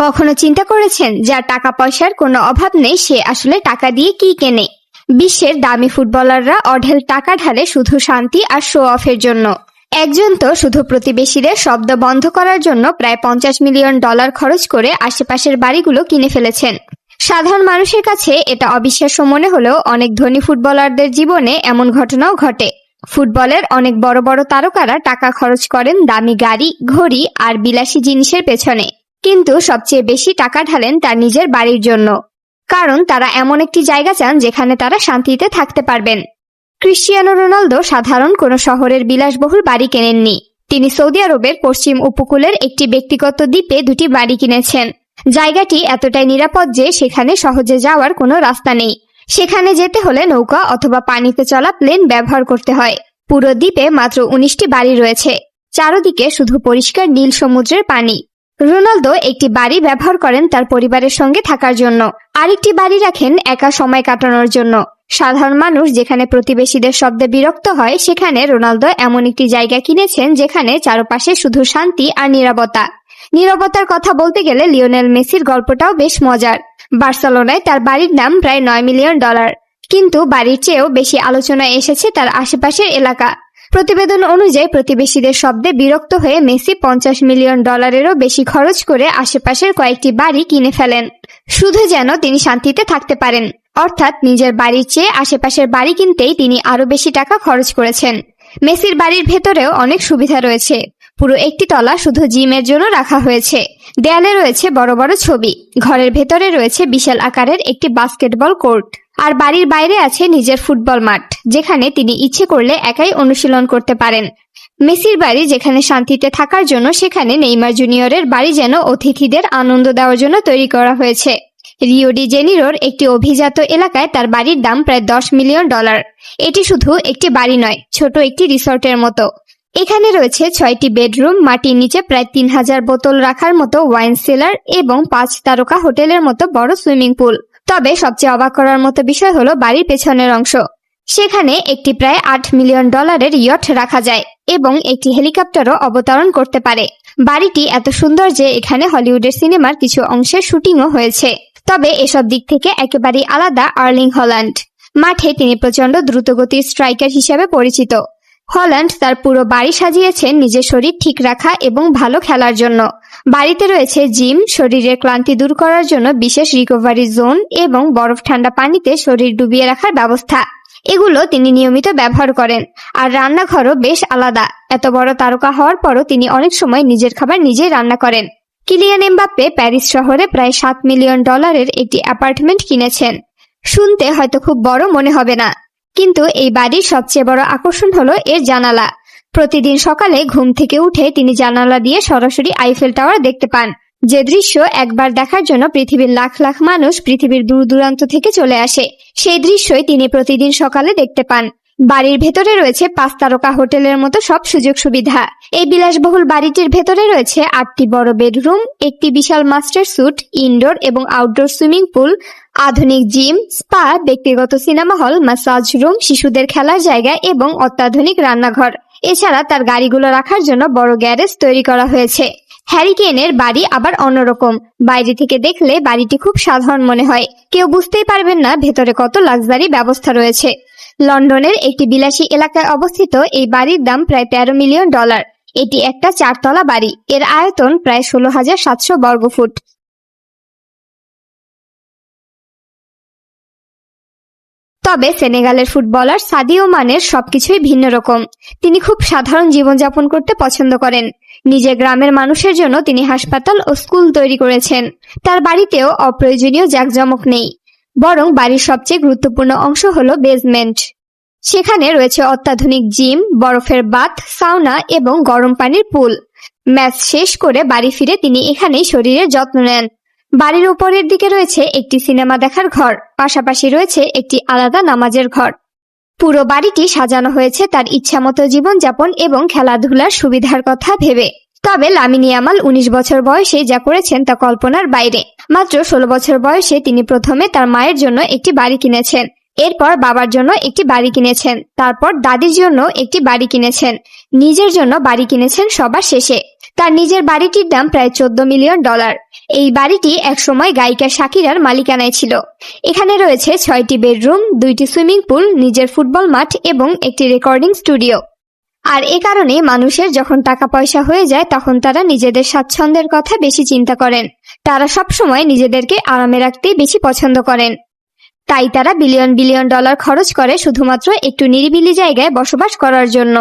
কখনো চিন্তা করেছেন যার টাকা পয়সার কোনো অভাব নেই সে আসলে টাকা দিয়ে কি কেনে? বিশ্বের দামি ফুটবলাররা অঢেল টাকা ঢালে শুধু শান্তি আর শো অফের জন্য। একজন তো শুধু প্রতিবেশীদের শব্দ বন্ধ করার জন্য প্রায় $50 মিলিয়ন খরচ করে আশেপাশের বাড়িগুলো কিনে ফেলেছেন। সাধারণ মানুষের কাছে এটা অবিশ্বাস্য মনে হলেও অনেক ধনী ফুটবলারদের জীবনে এমন ঘটনাও ঘটে। ফুটবলের অনেক বড় বড় তারকারা টাকা খরচ করেন দামি গাড়ি, ঘড়ি আর বিলাসী জিনিসের পেছনে, কিন্তু সবচেয়ে বেশি টাকা ঢালেন তার নিজের বাড়ির জন্য। কারণ তারা এমন একটি জায়গা চান যেখানে তারা শান্তিতে থাকতে পারবেন। ক্রিশ্চিয়ানো রোনালদো সাধারণ কোনো শহরের বিলাসবহুল বাড়ি কেনেননি। তিনি সৌদি আরবের পশ্চিম উপকূলের একটি ব্যক্তিগত দ্বীপে দুটি বাড়ি কিনেছেন। জায়গাটি এতটাই নিরাপদ যে সেখানে সহজে যাওয়ার কোনো রাস্তা নেই। সেখানে যেতে হলে নৌকা অথবা পানিতে চলা প্লেন ব্যবহার করতে হয়। পুরো দ্বীপে মাত্র 19টি বাড়ি রয়েছে। চারদিকে শুধু পরিষ্কার নীল সমুদ্রের পানি। রোনালদো একটি বাড়ি ব্যবহার করেন তার পরিবারের সঙ্গে থাকার জন্য, আরেকটি বাড়ি রাখেন একা সময় কাটানোর জন্য। সাধারণ মানুষ যেখানে প্রতিবেশীদের শব্দে বিরক্ত হয় সেখানে রোনালদো এমন একটি জায়গা কিনেছেন যেখানে চারপাশে শুধু শান্তি আর নীরবতা। নীরবতার কথা বলতে গেলে লিওনেল মেসির গল্পটাও বেশ মজার। বার্সেলোনায় তার বাড়ির দাম প্রায় $9 মিলিয়ন, কিন্তু বাড়ির চেয়েও বেশি আলোচনায় এসেছে তার আশেপাশের এলাকা। প্রতিবেদন অনুযায়ী প্রতিবেশীদের শব্দে বিরক্ত হয়ে মেসি $50 মিলিয়ন বেশি খরচ করে আশেপাশের কয়েকটি বাড়ি কিনে ফেলেন, শুধু যেন তিনি শান্তিতে থাকতে পারেন। অর্থাৎ নিজের বাড়ির চেয়ে আশেপাশের বাড়ি কিনতেই তিনি আরো বেশি টাকা খরচ করেছেন। মেসির বাড়ির ভেতরেও অনেক সুবিধা রয়েছে। পুরো একটি তলা শুধু জিমের জন্য রাখা হয়েছে। দেয়ালে রয়েছে বড় বড় ছবি। ঘরের ভেতরে রয়েছে বিশাল আকারের একটি বাস্কেটবল কোর্ট। আর বাড়ির বাইরে আছে নিজের ফুটবল মাঠ, যেখানে তিনি ইচ্ছে করলে একাই অনুশীলন করতে পারেন। মেসির বাড়ি যেখানে শান্তিতে থাকার জন্য, সেখানে নেইমার জুনিয়রের বাড়ি যেন অতিথিদের আনন্দ দেওয়ার জন্য তৈরি করা হয়েছে। রিও ডি জেনিরোর একটি অভিজাত এলাকায় তার বাড়ির দাম প্রায় $10 মিলিয়ন। এটি শুধু একটি বাড়ি নয়, ছোট একটি রিসর্টের মতো। এখানে রয়েছে 6টি বেডরুম, মাটির নিচে প্রায় 3000 বোতল রাখার মতো ওয়াইন সেলার এবং 5 তারকা হোটেলের মতো বড় সুইমিং পুল। তবে সবচেয়ে অবাক করার মতো বিষয় হলো বাড়ির পেছনের অংশ। সেখানে একটি প্রায় $8 মিলিয়ন ইয়ট রাখা যায় এবং একটি হেলিকপ্টারও অবতরণ করতে পারে। বাড়িটি এত সুন্দর যে এখানে হলিউডের সিনেমার কিছু অংশের শুটিংও হয়েছে। তবে এসব দিক থেকে একেবারেই আলাদা আর্লিং হল্যান্ড। মাঠে তিনি প্রচন্ড দ্রুতগতির স্ট্রাইকার হিসেবে পরিচিত। হল্যান্ড তার পুরো বাড়ি সাজিয়েছেন নিজের শরীর ঠিক রাখা এবং ভালো খেলার জন্য। বাড়িতে রয়েছে জিম, শরীরের ক্লান্তি দূর করার জন্য বিশেষ রিকভারি জোন এবং বরফ ঠান্ডা পানিতে শরীর ডুবিয়ে রাখার ব্যবস্থা। এগুলো তিনি নিয়মিত ব্যবহার করেন। আর রান্নাঘরও বেশ আলাদা। এত বড় তারকা হওয়ার পরও তিনি অনেক সময় নিজের খাবার নিজেই রান্না করেন। কিলিয়ান এমবাপ্পে প্যারিস শহরে প্রায় $7 মিলিয়ন একটি অ্যাপার্টমেন্ট কিনেছেন। শুনতে হয়তো খুব বড় মনে হবে না, কিন্তু এই বাড়ির সবচেয়ে বড় আকর্ষণ হলো এর জানালা। প্রতিদিন সকালে ঘুম থেকে উঠে তিনি জানালা দিয়ে সরাসরি আইফেল টাওয়ার দেখতে পান, যে দৃশ্য একবার দেখার জন্য পৃথিবীর লাখ লাখ মানুষ পৃথিবীর দূর দূরান্ত থেকে চলে আসে। সেই দৃশ্যই তিনি প্রতিদিন সকালে দেখতে পান। বাড়ির ভেতরে রয়েছে 5 তারকা হোটেলের মতো সব সুযোগ সুবিধা। এই বিলাসবহুল বাড়িটির ভেতরে রয়েছে 8টি বড় বেডরুম, একটি বিশাল মাস্টার স্যুট, ইনডোর এবং আউটডোর সুইমিং পুল, আধুনিক জিম, স্পা, ব্যক্তিগত সিনেমা হল, ম্যাসাজ রুম, শিশুদের খেলার জায়গা এবং অত্যাধুনিক রান্নাঘর। এছাড়া তার গাড়িগুলো রাখার জন্য বড় গ্যারেজ তৈরি করা হয়েছে। হ্যারি কেনের বাড়ি আবার অন্যরকম। বাইরে থেকে দেখলে বাড়িটি খুব সাধারণ মনে হয়, কেউ বুঝতেই পারবেন না ভেতরে কত লাক্সারি ব্যবস্থা রয়েছে। লন্ডনের একটি বিলাসী এলাকায় অবস্থিত এই বাড়ির দাম প্রায় $13 মিলিয়ন। এটি একটা 4 তলা বাড়ি। এর আয়তন প্রায় 16,700 বর্গফুট। তবে সেনেগালের ফুটবলার সাদিও মানের সবকিছুই ভিন্ন রকম। তিনি খুব সাধারণ জীবনযাপন করতে পছন্দ করেন। নিজের গ্রামের মানুষের জন্য তিনি হাসপাতাল ও স্কুল তৈরি করেছেন। তার বাড়িতেও অপ্রয়োজনীয় জাঁকজমক নেই, বরং বাড়ির সবচেয়ে গুরুত্বপূর্ণ অংশ হলো বেসমেন্ট। সেখানে রয়েছে অত্যাধুনিক জিম, বরফের বাথ, সাউনা এবং গরম পানির পুল। ম্যাচ শেষ করে বাড়ি ফিরে তিনি এখানেই শরীরের যত্ন নেন। বাড়ির উপরের দিকে রয়েছে একটি সিনেমা দেখার ঘর, পাশাপাশি রয়েছে একটি আলাদা নামাজের ঘর। পুরো বাড়িটি সাজানো হয়েছে তার ইচ্ছামতো জীবনযাপন এবং খেলাধুলার সুবিধার কথা ভেবে। তবে লামিন ইয়ামাল 19 বছর বয়সে যা করেছেন তা কল্পনার বাইরে। মাত্র 16 বছর বয়সে তিনি প্রথমে তার মায়ের জন্য একটি বাড়ি কিনেছেন, এরপর বাবার জন্য একটি বাড়ি কিনেছেন, তারপর দাদির জন্য একটি বাড়ি কিনেছেন, নিজের জন্য বাড়ি কিনেছেন সবার শেষে। তার নিজের বাড়িটির দাম প্রায় $14 মিলিয়ন। এই বাড়িটি একসময় গায়িকা শাকিরার মালিকানায় ছিল। এখানে রয়েছে 6টি বেডরুম, 2টি সুইমিং পুল, নিজের ফুটবল মাঠ এবং একটি রেকর্ডিং স্টুডিও। আর এ কারণে মানুষের যখন টাকা পয়সা হয়ে যায় তখন তারা নিজেদের স্বাচ্ছন্দ্যের কথা বেশি চিন্তা করেন। তারা সবসময় নিজেদেরকে আরামে রাখতেই বেশি পছন্দ করেন। তাই তারা বিলিয়ন বিলিয়ন ডলার খরচ করে শুধুমাত্র একটু নিরিবিলি জায়গায় বসবাস করার জন্য।